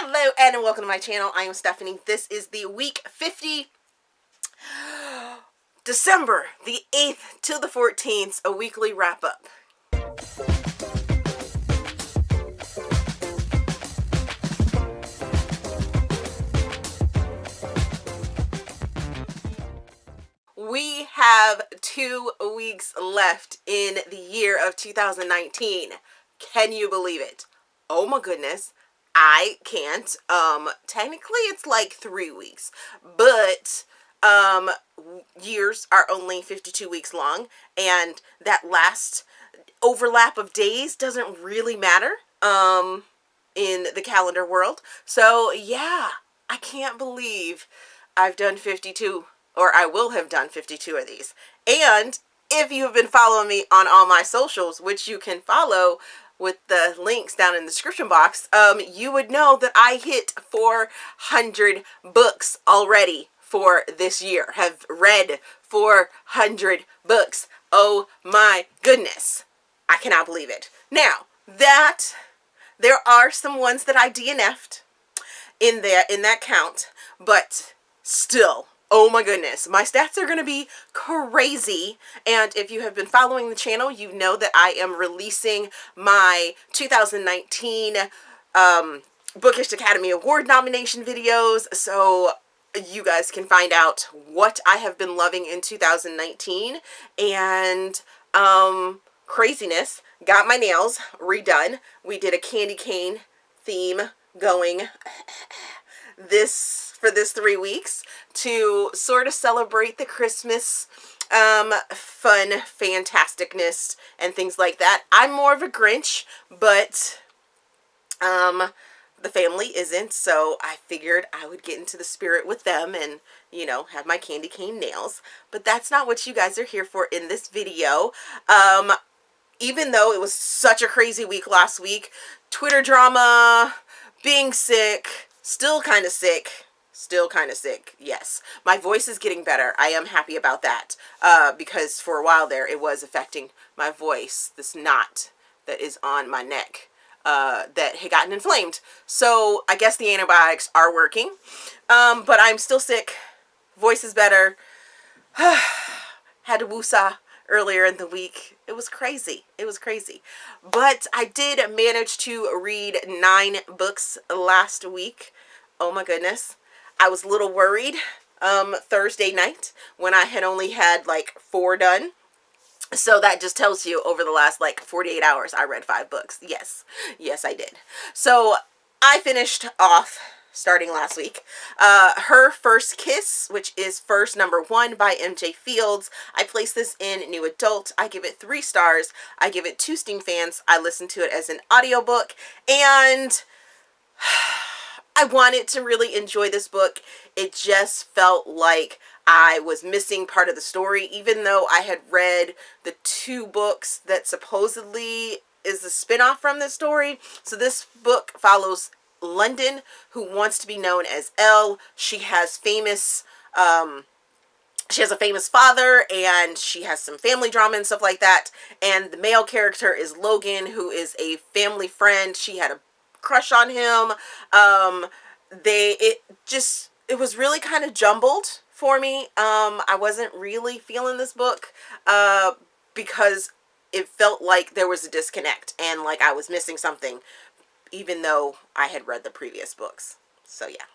Hello and welcome to my channel. I am Stephanie. This is the week 50, December the 8th to the 14th, a weekly wrap up. We have 2 weeks left in the year of 2019. Can you believe it? Oh my goodness. I can't. Technically it's like 3 weeks, but years are only 52 weeks long, and that last overlap of days doesn't really matter in the calendar world. So yeah, I can't believe I've done 52, or I will have done 52 of these. And if you've been following me on all my socials, which you can follow with the links down in the description box, you would know that I hit 400 books already for this year. Have read 400 books. Oh my goodness. I cannot believe it. Now, there are some ones that I DNF'd in that count, but still, oh my goodness, my stats are going to be crazy. And if you have been following the channel, you know that I am releasing my 2019 Bookish Academy Award nomination videos, so you guys can find out what I have been loving in 2019. And craziness. Got my nails redone. We did a candy cane theme going for this 3 weeks to sort of celebrate the Christmas fun, fantasticness, and things like that. I'm more of a Grinch, but the family isn't, so I figured I would get into the spirit with them and, you know, have my candy cane nails. But that's not what you guys are here for in this video. Even though it was such a crazy week last week, Twitter drama, being sick, still kind of sick, yes. My voice is getting better. I am happy about that, because for a while there, it was affecting my voice, this knot that is on my neck, that had gotten inflamed. So I guess the antibiotics are working, but I'm still sick. Voice is better. Had to woosah earlier in the week. It was crazy. It was crazy. But I did manage to read 9 books last week. Oh my goodness. I was a little worried Thursday night when I had only had like 4 done. So that just tells you over the last like 48 hours I read 5 books. Yes. Yes, I did. So I finished off, starting last week, Her First Kiss, which is First #1 by MJ Fields. I placed this in New Adult. I give it 3 stars. I give it 2 Steam fans. I listened to it as an audiobook, and I wanted to really enjoy this book. It just felt like I was missing part of the story, even though I had read the 2 books that supposedly is a spin-off from this story. So this book follows Landon, who wants to be known as Elle. She has a famous father, and she has some family drama and stuff like that. And the male character is Logan, who is a family friend. She had a crush on him. It was really kind of jumbled for me. I wasn't really feeling this book, because it felt like there was a disconnect and like I was missing something, even though I had read the previous books. So yeah.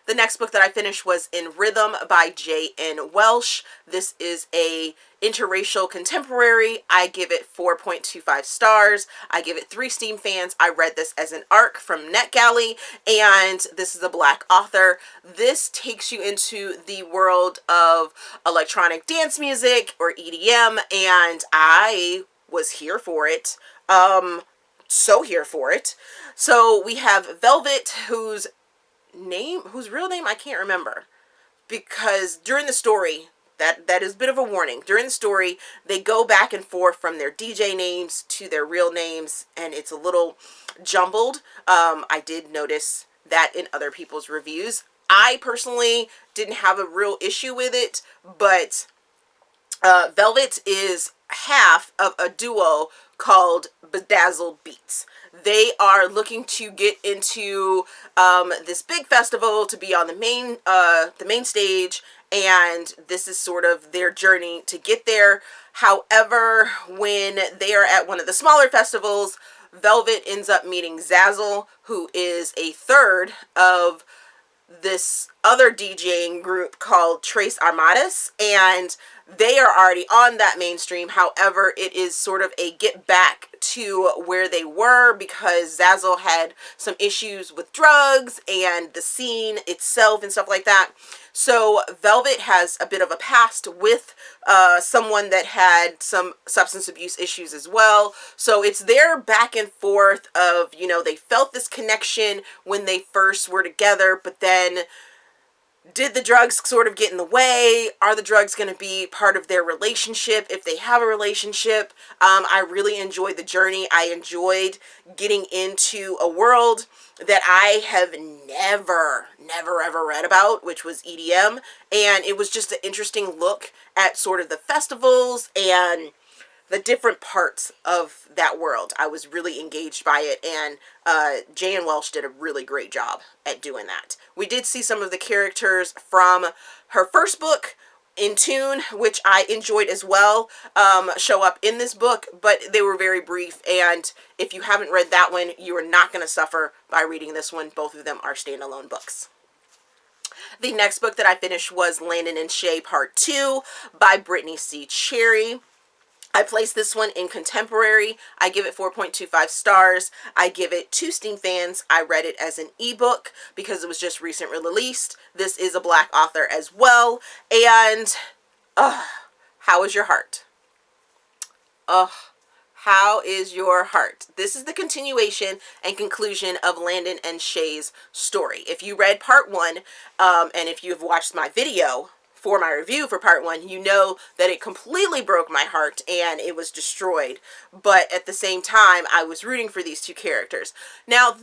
The next book that I finished was In Rhythm by J.N. Welsh. This is a interracial contemporary. I give it 4.25 stars. I give it 3 Steam fans. I read this as an ARC from NetGalley, and this is a Black author. This takes you into the world of electronic dance music, or EDM, and I was here for it. So here for it. So we have Velvet, whose real name I can't remember, because during the story, that is a bit of a warning. During the story, they go back and forth from their DJ names to their real names, and it's a little jumbled. I did notice that in other people's reviews. I personally didn't have a real issue with it, but Velvet is half of a duo called Bedazzled Beats. They are looking to get into this big festival to be on the main stage, and this is sort of their journey to get there. However, when they are at one of the smaller festivals, Velvet ends up meeting Zazzle, who is a third of this other DJing group called Trace Armadas, and they are already on that mainstream. However, it is sort of a get back to where they were because Zazzle had some issues with drugs and the scene itself and stuff like that. So Velvet has a bit of a past with someone that had some substance abuse issues as well. So it's their back and forth of, you know, they felt this connection when they first were together, but then did the drugs sort of get in the way? Are the drugs going to be part of their relationship if they have a relationship? I really enjoyed the journey. I enjoyed getting into a world that I have never ever read about, which was EDM. And it was just an interesting look at sort of the festivals and the different parts of that world. I was really engaged by it, and Jay and Welsh did a really great job at doing that. We did see some of the characters from her first book, In Tune, which I enjoyed as well, show up in this book, but they were very brief, and if you haven't read that one, you are not going to suffer by reading this one. Both of them are standalone books. The next book that I finished was Landon and Shay Part 2 by Brittainy C. Cherry. I placed this one in contemporary. I give it 4.25 stars. I give it 2 Steam fans. I read it as an ebook because it was just recently released. This is a Black author as well. And, how is your heart? How is your heart? This is the continuation and conclusion of Landon and Shay's story. If you read part 1, and if you've watched my video for my review for part 1, you know that it completely broke my heart and it was destroyed. But at the same time, I was rooting for these 2 characters. Now,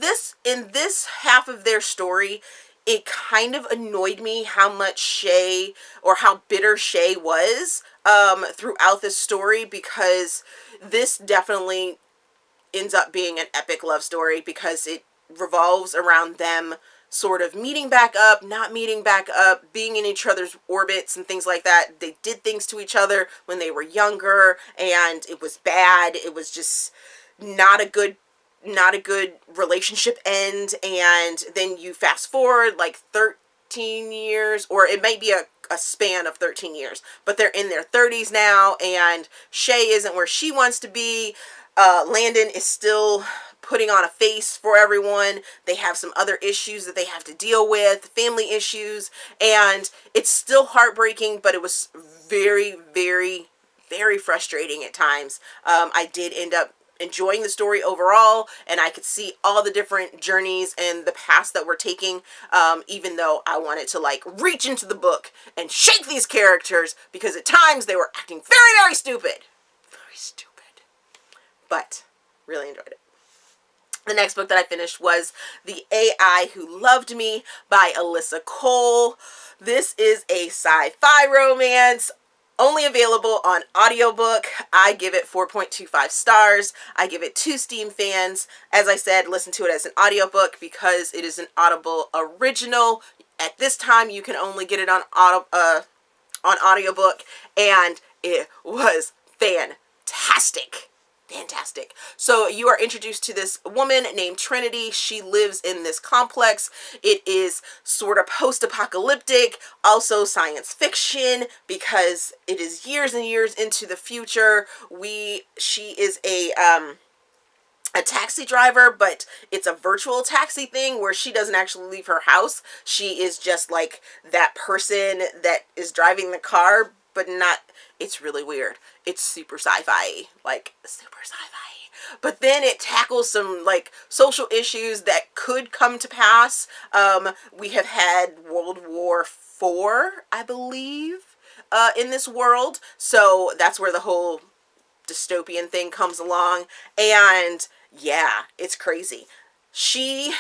in this half of their story, it kind of annoyed me how much Shay, or how bitter Shay was throughout this story, because this definitely ends up being an epic love story because it revolves around them sort of meeting back up, not meeting back up, being in each other's orbits and things like that. They did things to each other when they were younger, and it was bad. It was just not a good relationship end. And then you fast forward like 13 years, or it may be a span of 13 years, but they're in their 30s now, and Shay isn't where she wants to be. Landon is still putting on a face for everyone. They have some other issues that they have to deal with, family issues, and it's still heartbreaking, but it was very, very, very frustrating at times. I did end up enjoying the story overall, and I could see all the different journeys and the paths that we're taking, even though I wanted to like reach into the book and shake these characters because at times they were acting very, very stupid. Very stupid. But really enjoyed it. The next book that I finished was The AI Who Loved Me by Alyssa Cole. This is a sci-fi romance, only available on audiobook. I give it 4.25 stars. I give it 2 Steam fans. As I said, listen to it as an audiobook because it is an Audible original. At this time, you can only get it on audiobook, and it was fantastic. Fantastic. So you are introduced to this woman named Trinity. She lives in this complex. It is sort of post-apocalyptic, also science fiction, because it is years and years into the future. She is a taxi driver, but it's a virtual taxi thing where she doesn't actually leave her house. She is just like that person that is driving the car, but not. It's really weird. It's super sci-fi, like super sci-fi. But then it tackles some like social issues that could come to pass. We have had World War IV, I believe, in this world. So that's where the whole dystopian thing comes along. And yeah, it's crazy. She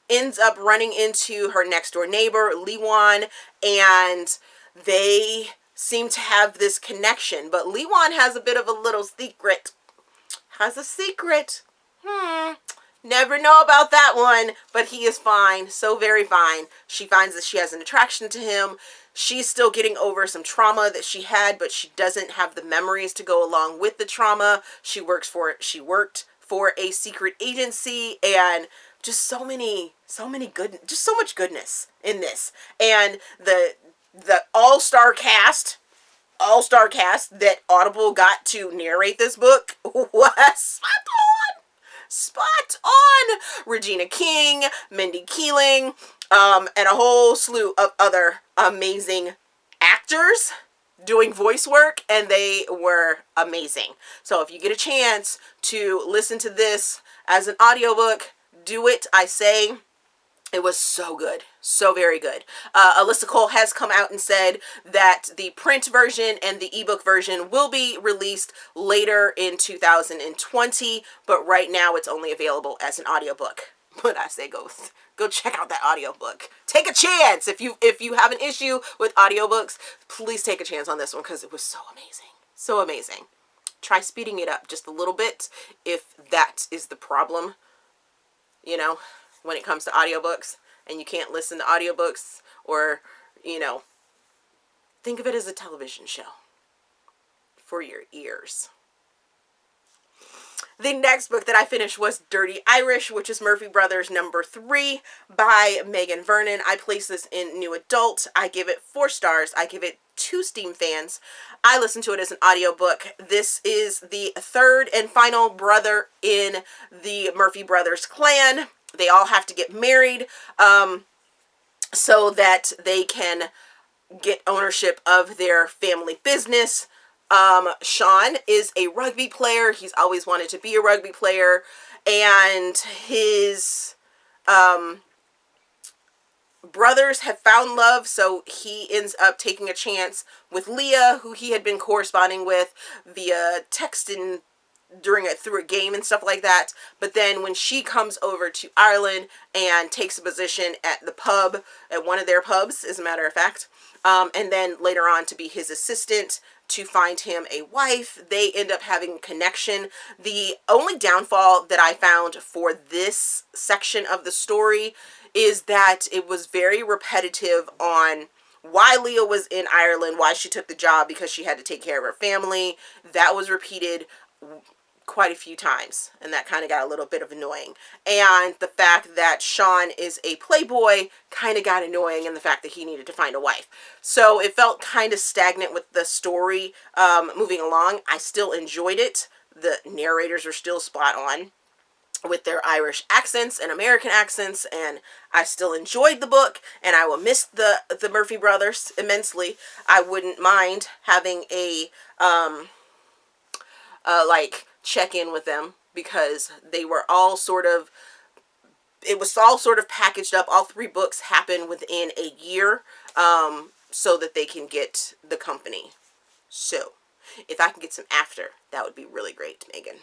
ends up running into her next door neighbor, Lewan, and they seem to have this connection. But Lewan has a bit of a little secret. Has a secret. Never know about that one, but he is fine. So very fine. She finds that she has an attraction to him. She's still getting over some trauma that she had, but she doesn't have the memories to go along with the trauma. She worked for a secret agency, and just so much goodness in this. And the all-star cast that Audible got to narrate this book was spot on. Regina King, Mindy Keeling, and a whole slew of other amazing actors doing voice work, and they were amazing. So if you get a chance to listen to this as an audiobook, do it. I say, it was so good. So very good. Alyssa Cole has come out and said that the print version and the ebook version will be released later in 2020, but right now it's only available as an audiobook. But I say go check out that audiobook. Take a chance. If you have an issue with audiobooks, please take a chance on this one, because it was so amazing. So amazing. Try speeding it up just a little bit if that is the problem, you know, when it comes to audiobooks and you can't listen to audiobooks, or, you know, think of it as a television show for your ears. The next book that I finished was Dirty Irish, which is Murphy Brothers #3 by Magan Vernon. I place this in New Adult. I give it 4 stars. I give it 2 Steam fans. I listened to it as an audiobook. This is the 3rd and final brother in the Murphy Brothers clan. They all have to get married so that they can get ownership of their family business. Sean is a rugby player. He's always wanted to be a rugby player, and his brothers have found love, so he ends up taking a chance with Leah, who he had been corresponding with via texting through a game and stuff like that. But then when she comes over to Ireland and takes a position at the pub, at one of their pubs, as a matter of fact, and then later on to be his assistant to find him a wife, they end up having a connection. The only downfall that I found for this section of the story is that it was very repetitive on why Leah was in Ireland, why she took the job, because she had to take care of her family. That was repeated quite a few times, and that kind of got a little bit of annoying. And the fact that Sean is a playboy kind of got annoying, and the fact that he needed to find a wife. So it felt kind of stagnant with the story moving along. I still enjoyed it. The narrators are still spot on with their Irish accents and American accents, and I still enjoyed the book, and I will miss the Murphy brothers immensely. I wouldn't mind having a like check-in with them, because they were all sort of, it was all sort of packaged up. All 3 books happen within a year, so that they can get the company. So if I can get some after, that would be really great, Megan.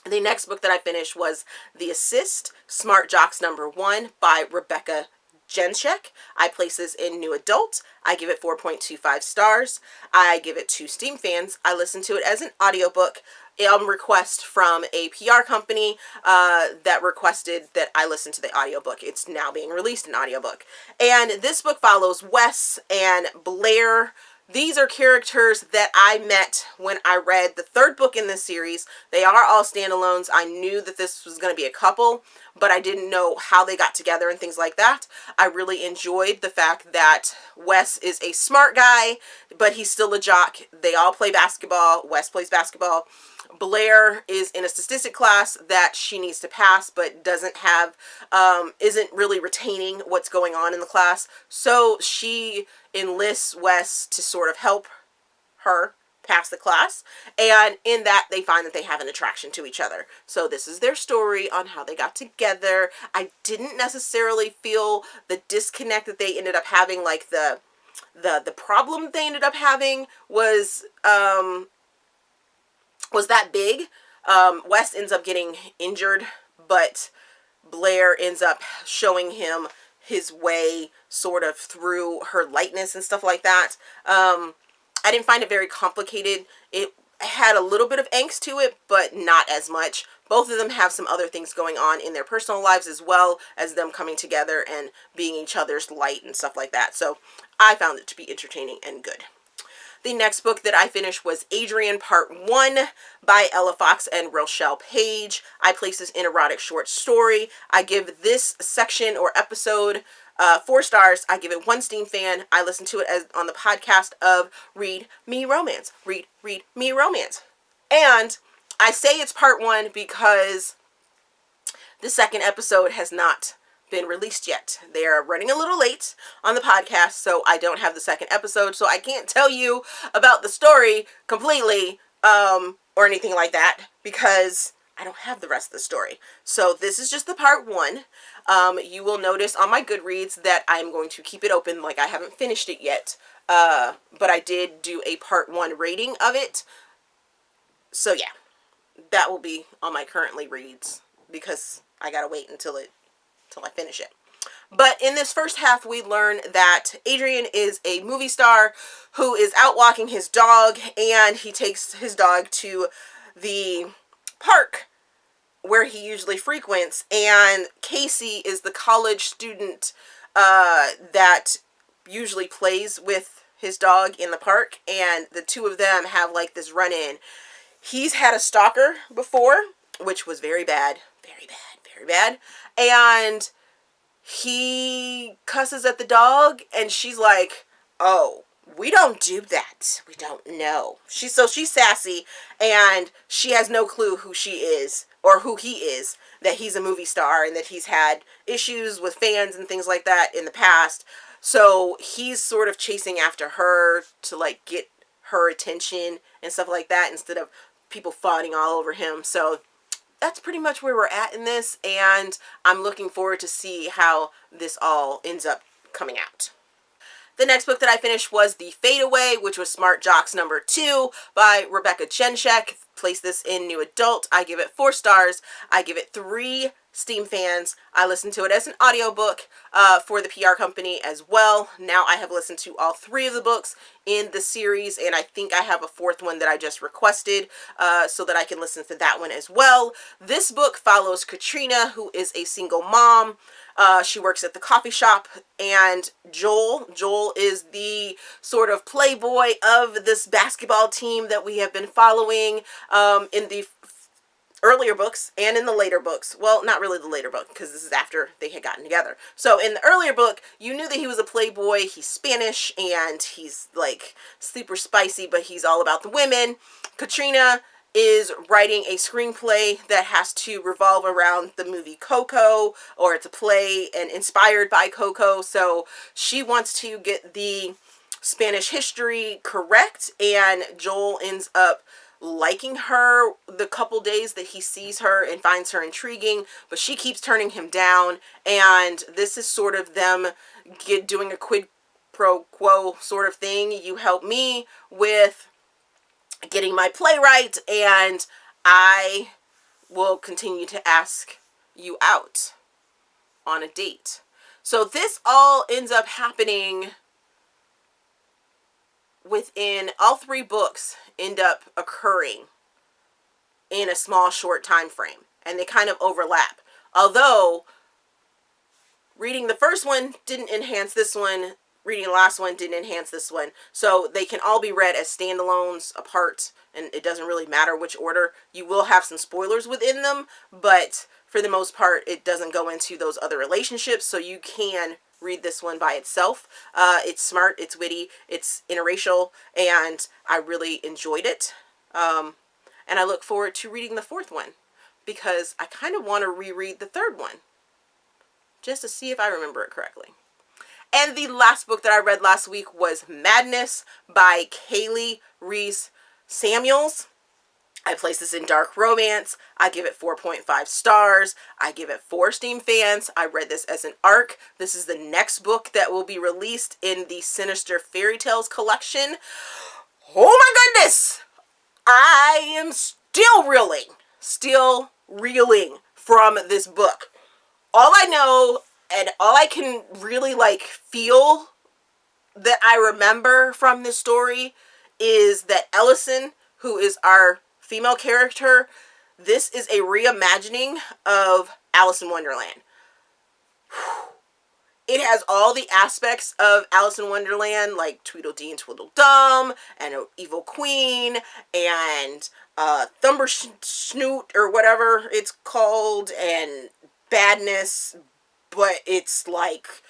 The next book that I finished was The Assist, Smart Jocks #1 by Rebecca Jenshak. I place this in New Adult. I give it 4.25 stars. I give it 2 Steam fans. I listened to it as an audiobook on request from a PR company that requested that I listen to the audiobook. It's now being released in audiobook. And this book follows Wes and Blair. These are characters that I met when I read the 3rd book in this series. They are all standalones. I knew that this was going to be a couple, but I didn't know how they got together and things like that. I really enjoyed the fact that Wes is a smart guy, but he's still a jock. They all play basketball. Wes plays basketball. Blair is in a statistic class that she needs to pass, but doesn't have, isn't really retaining what's going on in the class. So she enlists Wes to sort of help her pass the class. And in that, they find that they have an attraction to each other. So this is their story on how they got together. I didn't necessarily feel the disconnect that they ended up having, like the problem they ended up having was that big. Wes ends up getting injured, but Blair ends up showing him his way sort of through her lightness and stuff like that. I didn't find it very complicated. It had a little bit of angst to it, but not as much. Both of them have some other things going on in their personal lives, as well as them coming together and being each other's light and stuff like that. So I found it to be entertaining and good. The next book that I finished was Adrian Part 1 by Ella Fox and Rochelle Paige. I place this in erotic short story. I give this section or episode 4 stars. I give it 1 Steam fan. I listen to it as on the podcast of Read Me Romance. Read Me Romance. And I say it's Part 1 because the second episode has not been released yet. They are running a little late on the podcast, so I don't have the second episode, so I can't tell you about the story completely or anything like that because I don't have the rest of the story. So this is just the Part 1. You will notice on my Goodreads that I'm going to keep it open, like I haven't finished it yet, but I did do a Part 1 rating of it. So yeah, that will be on my currently reads because I gotta wait until I finish it. But in this first half, we learn that Adrian is a movie star who is out walking his dog, and he takes his dog to the park where he usually frequents, and Casey is the college student that usually plays with his dog in the park, and the two of them have like this run-in. He's had a stalker before, which was very bad, very bad, very bad, and he cusses at the dog, and she's like, oh, we don't do that. We don't know. She's sassy, and she has no clue who she is, or who he is, that he's a movie star, and that he's had issues with fans and things like that in the past. So he's sort of chasing after her to, like, get her attention and stuff like that, instead of people fawning all over him. So that's pretty much where we're at in this, and I'm looking forward to see how this all ends up coming out. The next book that I finished was The Fadeaway, which was Smart Jocks number 2 by Rebecca Jenshak. Place this in New Adult. I give it 4 stars. I give it 3 Steam fans. I listened to it as an audiobook for the PR company as well. Now I have listened to all 3 of the books in the series, and I think I have a 4th one that I just requested so that I can listen to that one as well. This book follows Katrina, who is a single mom. She works at the coffee shop, and Joel is the sort of playboy of this basketball team that we have been following in the earlier books and in the later books. Well, not really the later book, because this is after they had gotten together. So in the earlier book, you knew that he was a playboy. He's Spanish, and he's like super spicy, but he's all about the women. Katrina is writing a screenplay that has to revolve around the movie Coco, or it's a play and inspired by Coco. So she wants to get the Spanish history correct, and Joel ends up liking her the couple days that he sees her and finds her intriguing, but she keeps turning him down, and this is sort of them doing a quid pro quo sort of thing. You help me with getting my playwright, and I will continue to ask you out on a date. So this all ends up happening within, all 3 books end up occurring in a small short time frame, and they kind of overlap. Although reading the first one didn't enhance this one, reading the last one didn't enhance this one. So they can all be read as standalones apart, and it doesn't really matter which order. You will have some spoilers within them, but for the most part, it doesn't go into those other relationships, so you can read this one by itself. It's smart, it's witty, it's interracial, and I really enjoyed it. And I look forward to reading the 4th one, because I kind of want to reread the 3rd one, just to see if I remember it correctly. And the last book that I read last week was Madness by Kailee Reese Samuels. I place this in dark romance. I give it 4.5 stars. I give it 4 Steam fans. I read this as an ARC. This is the next book that will be released in the Sinister Fairy Tales collection. Oh my goodness! I am still reeling from this book. All I know, and all I can really like feel that I remember from this story is that Alyssa, who is our female character, this is a reimagining of Alice in Wonderland. It has all the aspects of Alice in Wonderland, like Tweedledee and Tweedledum, and an evil queen, and Thumbersnoot, or whatever it's called, and badness, but it's like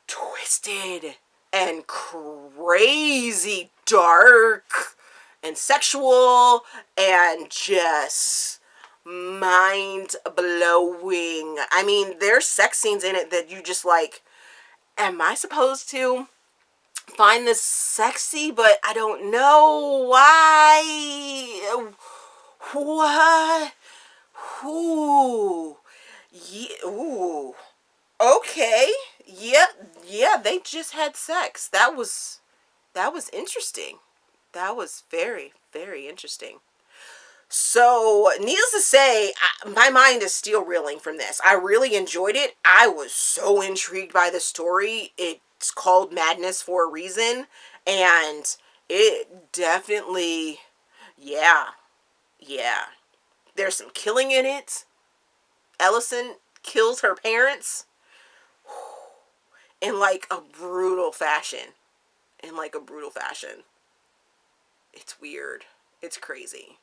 twisted and crazy dark and sexual and just mind-blowing. I mean, there's sex scenes in it that you just like, am I supposed to find this sexy? But I don't know why. What? Ooh. Yeah. Ooh. Okay. Yeah, they just had sex. That was interesting. That was very, very interesting. So, needless to say, my mind is still reeling from this. I really enjoyed it. I was so intrigued by the story. It's called Madness for a reason. And it definitely, yeah. There's some killing in it. Alyssa kills her parents in like a brutal fashion. It's weird. It's crazy.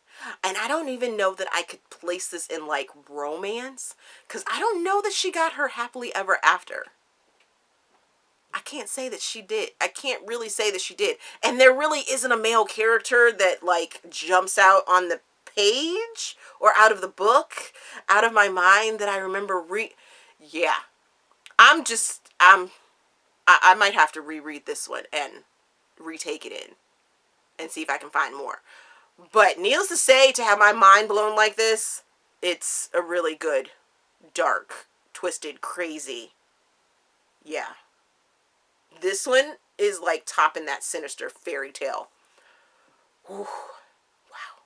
And I don't even know that I could place this in like romance, because I don't know that she got her happily ever after. I can't say that she did. I can't really say that she did. And there really isn't a male character that like jumps out on the page or out of the book, out of my mind, that I remember yeah. I might have to reread this one and retake it in and see if I can find more. But needless to say, to have my mind blown like this, it's a really good, dark, twisted, crazy. Yeah. This one is like topping that sinister fairy tale. Ooh, wow.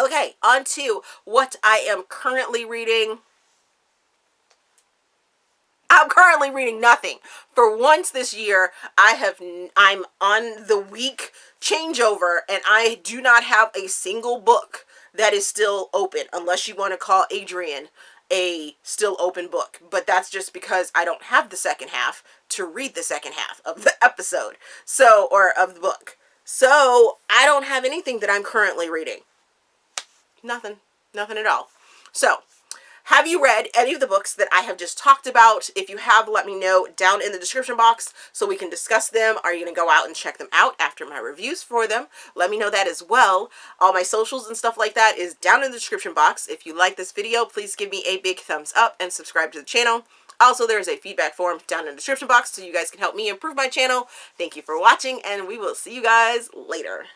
Okay, on to what I am currently reading. I'm currently reading nothing. For once this year, I'm on the week changeover, and I do not have a single book that is still open, unless you want to call Adrian a still open book. But that's just because I don't have the second half to read the second half of the episode. Or of the book. So, I don't have anything that I'm currently reading. Nothing at all. So, have you read any of the books that I have just talked about? If you have, let me know down in the description box so we can discuss them. Are you going to go out and check them out after my reviews for them? Let me know that as well. All my socials and stuff like that is down in the description box. If you like this video, please give me a big thumbs up and subscribe to the channel. Also, there is a feedback form down in the description box so you guys can help me improve my channel. Thank you for watching, and we will see you guys later.